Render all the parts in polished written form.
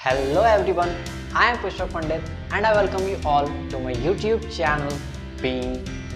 Hello everyone, I am Pushpak Pandit and I welcome you all to my YouTube channel Being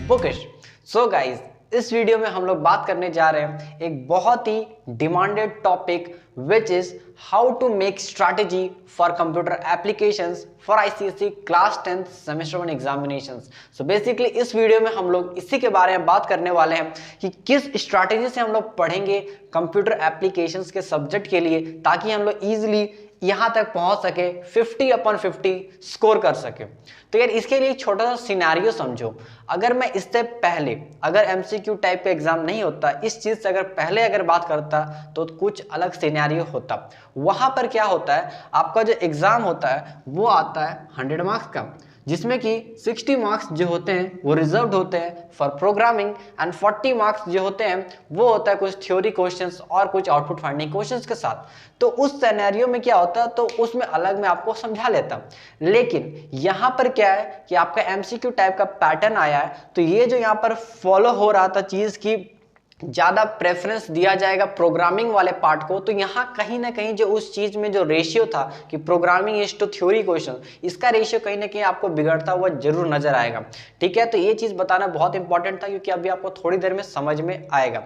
Bookish. So guys, इस video में हम लोग बात करने जा रहे हैं एक बहुत ही demanded topic which is how to make strategy for computer applications for ICSE class 10th semester 1 examinations. So basically इस वीडियो में हम लोग इसी के बारे में बात करने वाले हैं कि किस स्ट्रैटेजी से हम लोग पढ़ेंगे कंप्यूटर एप्लीकेशंस के सब्जेक्ट के लिए ताकि हम लोग इजीली यहां तक पहुंच सके 50/50 स्कोर कर सके। तो यार इसके लिए एक छोटा सा सिनेरियो समझो। अगर मैं इससे पहले अगर एमसीक्यू टाइप का एग्जाम नहीं होता, इस चीज से अगर पहले अगर बात करता तो कुछ अलग सिनेरियो होता। वहां पर क्या होता है, आपका जो एग्जाम होता है वो आता है 100 मार्क्स का, जिसमें कि 60 मार्क्स जो होते हैं वो रिजर्व्ड होते हैं फॉर प्रोग्रामिंग एंड 40 मार्क्स जो होते हैं वो होता है कुछ थ्योरी क्वेश्चंस और कुछ आउटपुट फाइंडिंग क्वेश्चंस के साथ। तो उस सिनेरियो में क्या होता है, तो उसमें अलग मैं आपको समझा लेता। लेकिन यहाँ पर क्या है कि आपका एमसीक्यू टाइप का पैटर्न आया है, तो ये जो यहाँ पर फॉलो हो रहा था चीज की ज्यादा प्रेफरेंस दिया जाएगा प्रोग्रामिंग वाले पार्ट को, तो यहाँ कहीं ना कहीं जो उस चीज में जो रेशियो था कि programming is to theory question, इसका रेशियो कहीं ना कहीं आपको बिगड़ता हुआ जरूर नजर आएगा। ठीक है, तो ये चीज बताना बहुत इंपॉर्टेंट था क्योंकि अभी आपको थोड़ी देर में समझ में आएगा।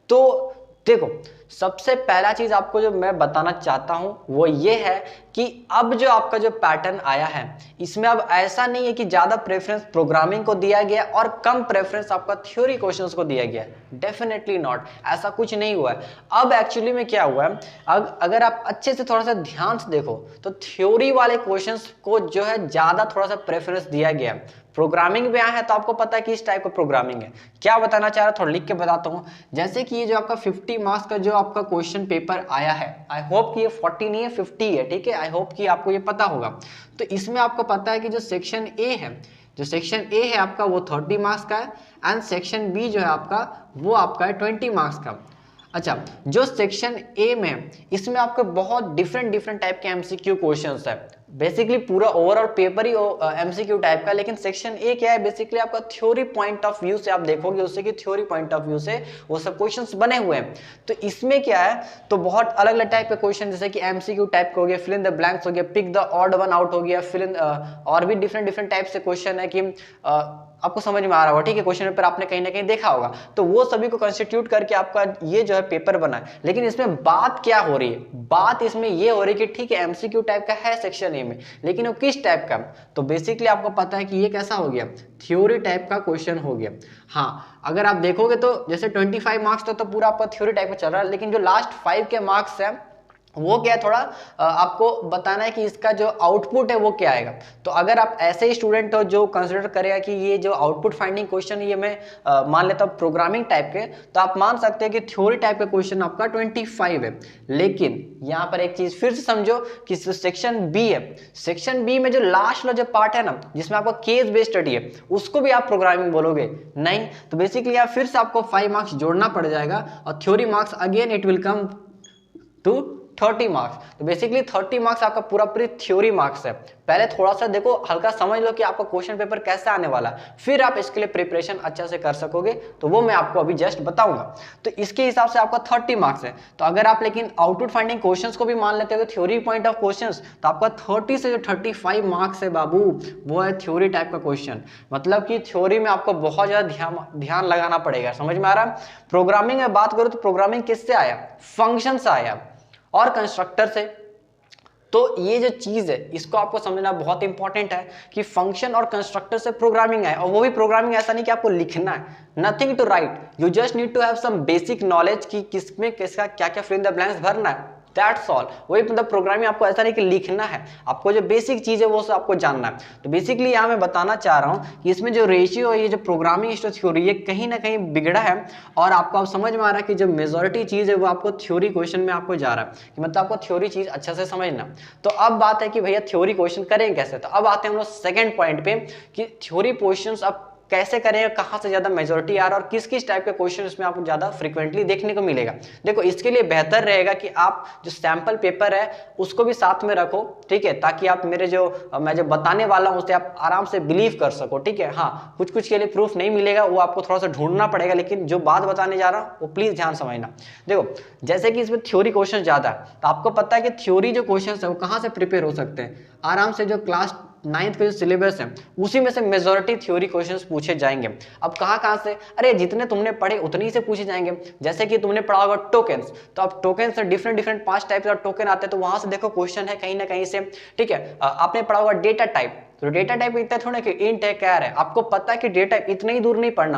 तो देखो, सबसे पहला चीज आपको जो मैं बताना चाहता हूं वो ये है कि अब जो आपका जो पैटर्न आया है इसमें अब ऐसा नहीं है कि ज्यादा प्रेफरेंस प्रोग्रामिंग को दिया गया और कम प्रेफरेंस आपका थ्योरी क्वेश्चंस को दिया गया। डेफिनेटली नॉट, ऐसा कुछ नहीं हुआ है। अब एक्चुअली में क्या हुआ है, अगर आप अच्छे से थोड़ा सा ध्यान से देखो तो थ्योरी वाले क्वेश्चंस को जो है ज्यादा थोड़ा सा प्रेफरेंस दिया गया है। प्रोग्रामिंग में आया है तो आपको पता है कि इस टाइप का प्रोग्रामिंग है। क्या बताना चाह रहा थोड़ा लिख के बताता हूं। जैसे कि ये जो आपका 50 मार्क्स का जो आपका क्वेश्चन पेपर आया है, आई होप कि ये 40 नहीं है 50 है। ठीक है, आई होप कि आपको ये पता होगा। तो इसमें आपको पता है कि जो सेक्शन ए है, जो सेक्शन ए है आपका वो 30 मार्क्स का है एंड सेक्शन बी जो है आपका वो आपका है 20 मार्क्स का। अच्छा, जो सेक्शन ए में इसमें आपके बहुत डिफरेंट टाइप के एमसीक्यू क्वेश्चंस है। बेसिकली पूरा ओवरऑल पेपर ही एमसीक्यू टाइप का, लेकिन सेक्शन ए क्या है, बेसिकली आपका थ्योरी पॉइंट ऑफ व्यू से आप देखोगे उससे कि थ्योरी पॉइंट ऑफ व्यू से वो सब क्वेश्चंस बने हुए हैं। तो इसमें क्या है, तो बहुत अलग अलग टाइप के क्वेश्चन जैसे कि एमसीक्यू टाइप का हो गया, फिल इन द ब्लैंक्स हो गया, pick the odd one out हो गया, फिल इन और भी डिफरेंट टाइप से क्वेश्चन है कि आपको समझ में आ रहा होगा। ठीक है, क्वेश्चन पेपर आपने कहीं ना कहीं देखा होगा। तो वो सभी को कंस्टिट्यूट करके आपका ये जो है पेपर बना है। लेकिन इसमें बात क्या हो रही है, बात इसमें ये हो रही है कि ठीक है एमसीक्यू टाइप का है सेक्शन ए में, लेकिन वो किस टाइप का, तो बेसिकली आपको पता है कि ये कैसा हो गया, थ्योरी टाइप का क्वेश्चन हो गया। हाँ, अगर आप देखोगे तो जैसे 25 मार्क्स तो पूरा आपका थ्योरी टाइप का चल रहा है, लेकिन जो लास्ट 5 के मार्क्स है वो क्या है, थोड़ा आपको बताना है कि इसका जो आउटपुट है वो क्या आएगा। तो अगर आप ऐसे ही स्टूडेंट हो जो कंसिडर करेगा कि ये जो आउटपुट फाइंडिंग क्वेश्चन ये मैं मान लेता हूँ प्रोग्रामिंग टाइप के, तो आप मान सकते हैं कि थ्योरी टाइप का क्वेश्चन आपका 25 है। लेकिन यहाँ पर एक चीज फिर से समझो कि सेक्शन बी है, सेक्शन बी में जो लास्ट वाला जो पार्ट है ना, जिसमें आपका केस बेस्ड स्टडी है, उसको भी आप प्रोग्रामिंग बोलोगे नहीं। तो बेसिकली यहाँ फिर से आपको 5 मार्क्स जोड़ना पड़ जाएगा और theory marks again it will come to 30 marks. तो बेसिकली 30 मार्क्स आपका पूरा पूरी थ्योरी मार्क्स है। पहले थोड़ा सा देखो, हल्का समझ लो कि आपका क्वेश्चन पेपर कैसा आने वाला है, फिर आप इसके लिए प्रिपरेशन अच्छा से कर सकोगे। तो वो मैं आपको अभी जस्ट बताऊंगा। तो इसके हिसाब से आपका 30 मार्क्स है। तो अगर आप लेकिन आउटपुट फाइंडिंग क्वेश्चंस को भी मान लेते हो थ्योरी पॉइंट ऑफ क्वेश्चंस, तो आपका 30 से जो 35 मार्क्स है बाबू, वो है थ्योरी टाइप का क्वेश्चन। मतलब कि थ्योरी में आपको बहुत ज्यादा ध्यान लगाना पड़ेगा। समझ में आ रहा है। प्रोग्रामिंग में बात करो तो प्रोग्रामिंग किससे आया, फंक्शन से आया और कंस्ट्रक्टर से। तो ये जो चीज है इसको आपको समझना बहुत इंपॉर्टेंट है कि फंक्शन और कंस्ट्रक्टर से प्रोग्रामिंग है। और वो भी प्रोग्रामिंग ऐसा नहीं कि आपको लिखना है, nothing to write, you just need to have some basic knowledge कि किसमें किसका क्या क्या फिल इन द ब्लैंक्स भरना है, दैट्स ऑल। वही मतलब प्रोग्रामिंग आपको ऐसा नहीं कि लिखना है, आपको जो बेसिक चीज है वो सब आपको जानना है। तो बेसिकली यहाँ मैं बताना चाह रहा हूँ कि इसमें जो रेशियो है, ये जो प्रोग्रामिंग थ्योरी, ये कहीं ना कहीं बिगड़ा है। और आपको अब समझ में आ रहा है कि जो मेजोरिटी चीज है वो आपको थ्योरी क्वेश्चन में आपको जा रहा है कि मतलब आपको थ्योरी चीज अच्छा से समझना। तो अब बात है कि भैया थ्योरी क्वेश्चन करें कैसे। तो अब आते हैं हम लोग सेकेंड पॉइंट पे कि थ्योरी क्वेश्चन अब कैसे करेंगे, कहाँ से ज्यादा मेजोरिटी आ रहा है और किस किस टाइप के क्वेश्चन इसमें आपको ज्यादा फ्रीक्वेंटली देखने को मिलेगा। देखो इसके लिए बेहतर रहेगा कि आप जो सैंपल पेपर है उसको भी साथ में रखो, ठीक है, ताकि आप मेरे मैं जो बताने वाला हूं उससे आप आराम से बिलीव कर सको, ठीक है। हाँ, कुछ कुछ के लिए प्रूफ नहीं मिलेगा, वो आपको थोड़ा सा ढूंढना पड़ेगा, लेकिन जो बात बताने जा रहा हूं वो प्लीज ध्यान समझना। देखो जैसे कि इसमें थ्योरी क्वेश्चन ज्यादा है, तो आपको पता है कि थ्योरी जो क्वेश्चन है वो कहां से प्रिपेयर हो सकते हैं, आराम से जो क्लास 9th का जो सिलेबस है उसी में से मेजॉरिटी थ्योरी क्वेश्चंस पूछे जाएंगे। अब कहां से, अरे जितने तुमने पढ़े उतने ही से पूछे जाएंगे। जैसे कि तुमने पढ़ा होगा टोकन्स, तो अब टोकन्स से डिफरेंट 5 टाइप का टोकन आते हैं, तो वहां से देखो क्वेश्चन है कहीं ना कहीं से, ठीक है। आपने पढ़ा होगा डेटा टाइप, तो डेटा टाइप इतना थोड़ा कि इंट है कैर है, आपको पता है कि डेटा टाइप इतने ही दूर नहीं पढ़ना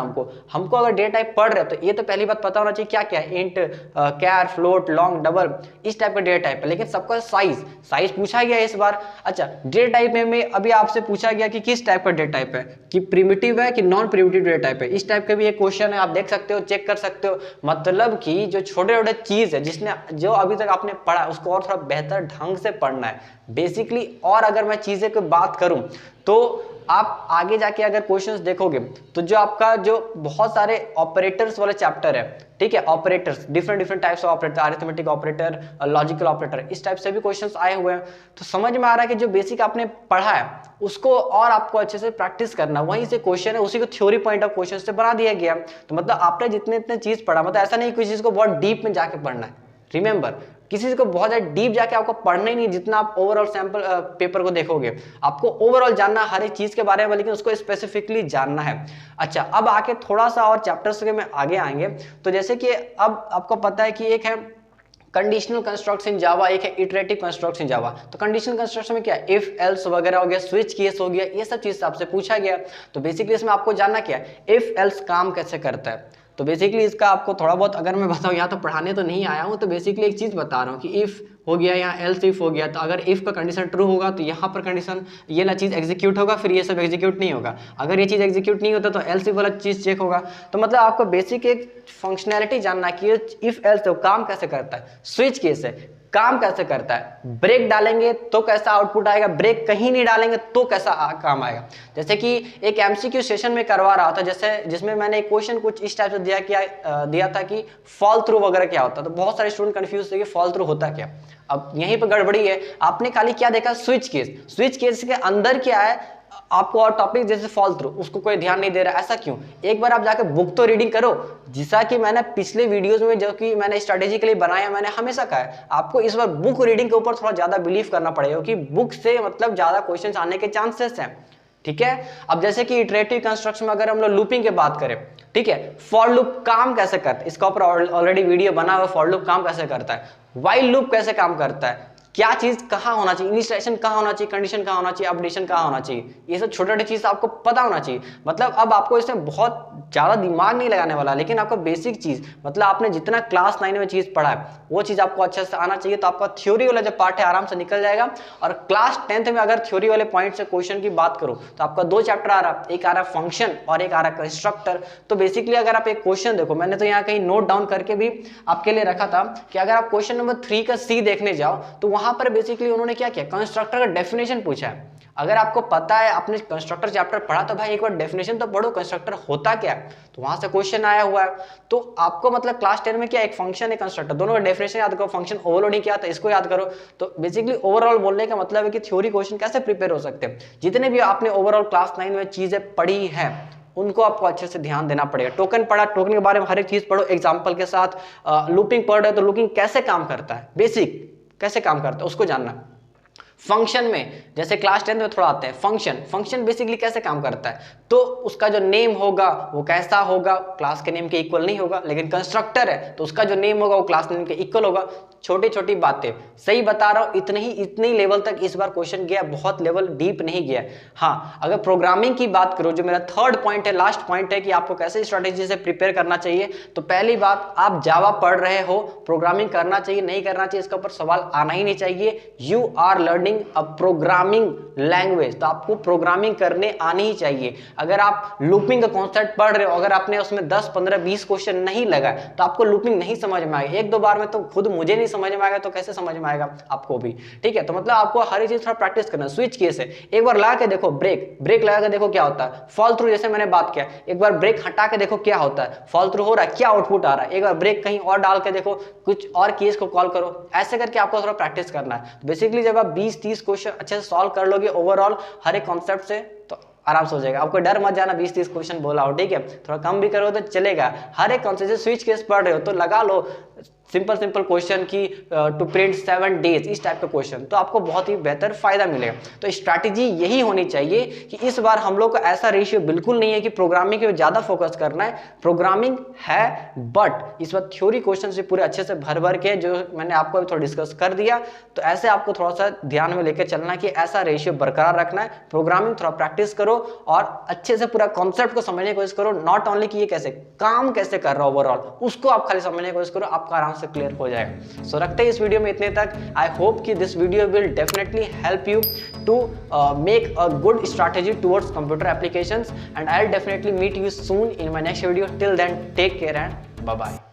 हमको अगर डेटा टाइप पढ़ रहे हो तो ये तो पहली बात पता होना चाहिए क्या क्या है, इंट, कैर, फ्लोट, लॉन्ग, डबल, इस टाइप का डेटा टाइप है। लेकिन सबका साइज पूछा गया इस बार। अच्छा, डेटा टाइप में अभी आपसे पूछा गया कि किस टाइप का डेटा टाइप है, कि प्रिमिटिव है कि नॉन प्रिमिटिव डेटा टाइप है, इस टाइप का भी एक क्वेश्चन है, आप देख सकते हो, चेक कर सकते हो। मतलब कि जो छोटे छोटे चीज है जिसने जो अभी तक आपने पढ़ा उसको और थोड़ा बेहतर ढंग से पढ़ना है बेसिकली। और अगर मैं चीजें की बात करूं तो आप आगे जाके अगर क्वेश्चंस देखोगे तो जो आपका जो बहुत सारे ऑपरेटर्स वाले चैप्टर है, ठीक है, operators, different types of operator, arithmetic operator, logical operator, इस टाइप से भी क्वेश्चंस आए हुए हैं। तो समझ में आ रहा है कि जो बेसिक आपने पढ़ा है उसको और आपको अच्छे से प्रैक्टिस करना, वहीं से क्वेश्चन है उसी को थ्योरी पॉइंट ऑफ क्वेश्चन से बना दिया गया। तो मतलब आपने जितने चीज पढ़ा, मतलब ऐसा नहीं किसी चीज को बहुत डीप में जाके पढ़ना है, रिमेंबर किसी चीज को बहुत ज्यादा डीप जाके आपको पढ़ना ही नहीं, जितना आप ओवरऑल सैंपल पेपर को देखोगे आपको ओवरऑल जानना हर एक चीज के बारे में, लेकिन उसको स्पेसिफिकली जानना है। अच्छा, अब आके थोड़ा सा और चैप्टर्स के में आगे आएंगे, तो जैसे कि अब आपको पता है कि एक है कंडीशनल कंस्ट्रक्ट्स इन जावा, एक है इटरेटिव कंस्ट्रक्ट्स इन जावा। तो कंडीशनल कंस्ट्रक्शन में क्या है, इफ एल्स वगैरह हो गया, स्विच केस हो गया, ये सब चीज आपसे पूछा गया। तो बेसिकली इसमें आपको जानना क्या है, इफ एल्स काम कैसे करता है। तो बेसिकली इसका आपको थोड़ा बहुत अगर मैं बताऊं, यहाँ तो पढ़ाने तो नहीं आया हूँ, तो बेसिकली एक चीज बता रहा हूँ कि इफ हो गया, यहाँ एल्स इफ हो गया, तो अगर इफ का कंडीशन ट्रू होगा तो यहाँ पर कंडीशन ये ना चीज एग्जीक्यूट होगा, फिर ये सब एग्जीक्यूट नहीं होगा। अगर ये चीज एग्जीक्यूट नहीं होता तो एल्स इफ वाला चीज चेक होगा। तो मतलब आपको बेसिक एक फंक्शनैलिटी जानना कि इफ एल्स तो काम कैसे करता है, स्विच केस है काम कैसे करता है, ब्रेक डालेंगे तो कैसा आउटपुट आएगा, ब्रेक कहीं नहीं डालेंगे तो कैसा काम आएगा। जैसे कि एक एमसीक्यू सेशन में करवा रहा था, जैसे जिसमें मैंने एक क्वेश्चन कुछ इस टाइप से दिया था कि फॉल थ्रू वगैरह क्या होता है। तो बहुत सारे स्टूडेंट कंफ्यूज थे कि फॉल थ्रू होता क्या। अब यहीं पर गड़बड़ी है, आपने खाली क्या देखा, स्विच केस के अंदर क्या है, आपको और टॉपिक जैसे फॉल थ्रू उसको कोई ध्यान नहीं दे रहा, ऐसा क्यों। एक बार आप जाकर बुक तो रीडिंग करो, जैसा कि मैंने पिछले वीडियोस में जो कि मैंने स्ट्रेटेजी के लिए बनाया, मैंने हमेशा कहा है आपको इस बार बुक रीडिंग के ऊपर थोड़ा ज्यादा बिलीव करना पड़ेगा, क्योंकि बुक से मतलब ज्यादा क्वेश्चंस आने के चांसेस हैं, ठीक है। अब जैसे कि इटरेटिव कंस्ट्रक्शन में अगर हम लोग लूपिंग की बात करें, ठीक है, फॉर लूप काम कैसे करता है, इसका ऊपर ऑलरेडी वीडियो बना हुआ, फॉर लूप काम कैसे करता है, व्हाइल लूप कैसे काम करता है, क्या चीज कहाँ होना चाहिए, इनिशिएशन कहाँ होना चाहिए, कंडीशन कहाँ होना चाहिए, अपडेशन कहाँ होना चाहिए, ये सब छोटे छोटे चीज आपको पता होना चाहिए। मतलब अब आपको इसमें बहुत ज्यादा दिमाग नहीं लगाने वाला, लेकिन आपको बेसिक चीज, मतलब आपने जितना क्लास 9 में चीज पढ़ा है वो चीज आपको अच्छे से आना चाहिए, तो आपका थ्योरी वाला जो पार्ट है आराम से निकल जाएगा। और क्लास 10th में अगर थ्योरी वाले पॉइंट से क्वेश्चन की बात करूं तो आपका 2 चैप्टर आ रहा है, एक आ रहा है फंक्शन और एक आ रहा है कंस्ट्रक्टर। तो बेसिकली अगर आप एक क्वेश्चन देखो, मैंने तो यहाँ कहीं नोट डाउन करके भी आपके लिए रखा था कि अगर आप क्वेश्चन नंबर 3 का सी देखने जाओ तो वहां पर बेसिकली उन्होंने क्या किया, कंस्ट्रक्टर का डेफिनेशन पूछा है। अगर आपको पता है, आपने कंस्ट्रक्टर चैप्टर पढ़ा, तो भाई एक बार डेफिनेशन तो पढ़ो, कंस्ट्रक्टर होता क्या है, तो वहां से क्वेश्चन आया हुआ है। तो आपको मतलब क्लास 10 में क्या, एक फंक्शन है कंस्ट्रक्टर, दोनों का डेफिनेशन याद करो, फंक्शन ओवरलोडिंग क्या था इसको याद करो। तो बेसिकली ओवरऑल बोलने का मतलब है कि थ्योरी क्वेश्चन कैसे प्रिपेयर हो सकते हैं, जितने भी आपने ओवरऑल क्लास 9 में चीजें पढ़ी है उनको आपको अच्छे से ध्यान देना पड़ेगा। टोकन पढ़ा, टोकन के बारे में हर एक चीज पढ़ो एग्जांपल के साथ। लूपिंग पढ़ रहे हो तो लूपिंग कैसे काम करता है, बेसिक कैसे काम करता है उसको जानना। फंक्शन में जैसे क्लास 10 में थोड़ा आते हैं, फंक्शन बेसिकली कैसे काम करता है, तो उसका जो नेम होगा वो कैसा होगा, क्लास के नेम के इक्वल नहीं होगा। लेकिन कंस्ट्रक्टर है तो उसका जो नेम होगा वो क्लास नेम के इक्वल होगा। छोटी छोटी बातें सही बता रहा हूं, इतने लेवल तक इस बार क्वेश्चन गया, बहुत लेवल डीप नहीं गया। हाँ, अगर प्रोग्रामिंग की बात करो, जो मेरा थर्ड पॉइंट है, लास्ट पॉइंट है कि आपको कैसे स्ट्रेटेजी से प्रिपेयर करना चाहिए, तो पहली बात आप जावा पढ़ रहे हो, प्रोग्रामिंग करना चाहिए नहीं करना चाहिए इसके ऊपर सवाल आना ही नहीं चाहिए। You are learning learning a programming language, तो आपको प्रोग्रामिंग करने आनी ही चाहिए। अगर आप लूपिंग का कॉन्सेप्ट पढ़ रहे हो, अगर आपने उसमें 10, 15, 20 क्वेश्चन नहीं लगा तो आपको लूपिंग नहीं समझ में आएगा। 1-2 बार में तो खुद मुझे नहीं समझ में आएगा तो कैसे समझ में आएगा आपको भी, ठीक है। तो मतलब आपको हर चीज थोड़ा प्रैक्टिस करना। स्विच केस है, एक बार लगा के देखो, ब्रेक लगा के देखो क्या होता है, फॉल थ्रू जैसे मैंने बात किया, एक बार ब्रेक हटा के देखो क्या होता है, फॉल थ्रू हो रहा है, क्या आउटपुट आ रहा है, एक बार ब्रेक कहीं और डाल के देखो, कुछ और केस को कॉल करो, ऐसे करके आपको थोड़ा प्रैक्टिस करना है। बेसिकली जब आप 20-30 क्वेश्चन अच्छे से सॉल्व कर लोगे ओवरऑल हर एक कॉन्सेप्ट से, तो आराम से हो जाएगा। आपको डर मत जाना 20-30 क्वेश्चन बोला हो, ठीक है, थोड़ा कम भी करो तो चलेगा। हर एक कॉन्सेप्ट, स्विच केस पढ़ रहे हो तो लगा लो सिंपल क्वेश्चन की टू प्रिंट 7 डेज, इस टाइप का क्वेश्चन, तो आपको बहुत ही बेहतर फायदा मिलेगा। तो स्ट्रैटेजी यही होनी चाहिए कि इस बार हम लोग का ऐसा रेशियो बिल्कुल नहीं है कि प्रोग्रामिंग पे ज्यादा फोकस करना है। प्रोग्रामिंग है बट इस बार थ्योरी क्वेश्चन से पूरे अच्छे से भर के जो मैंने आपको अभी थोड़ा डिस्कस कर दिया, तो ऐसे आपको थोड़ा सा ध्यान में लेकर चलना कि ऐसा रेशियो बरकरार रखना है। प्रोग्रामिंग थोड़ा प्रैक्टिस करो और अच्छे से पूरा कॉन्सेप्ट को समझने की कोशिश करो, नॉट ओनली कि ये कैसे काम कैसे कर रहा है ओवरऑल, उसको आप खाली समझने की कोशिश करो, आपका आराम से क्लियर हो जाएगा। सो रखते हैं इस वीडियो में इतने तक। आई होप कि this video will definitely help you to make a good strategy towards computer applications, and I will definitely meet you soon in my next video. Till then take care and bye bye.